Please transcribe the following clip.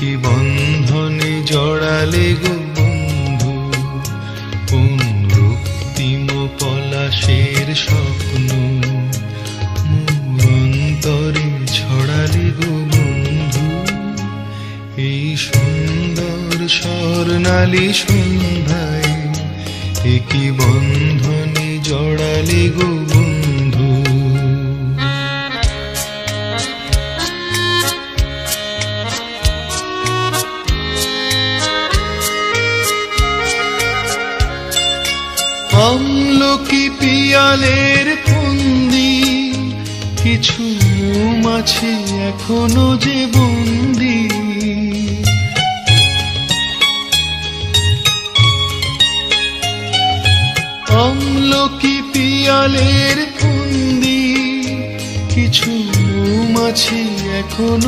কি বন্ধনে জড়ালে গো বন্ধু, কোন রক্তিম পলাশের স্বপ্ন মোর অন্তরে ছড়ালে গো বন্ধু। এই সুন্দর স্বর্ণালী সন্ধ্যায় কি বন্ধনে জড়ালে গো বন্ধু। আমলকি পিয়ালের ফন্দি, কিছু মৌমাছি এখনো যে বন্দি। আমলকি পিয়ালের ফন্দি, কিছু মৌমাছি এখনো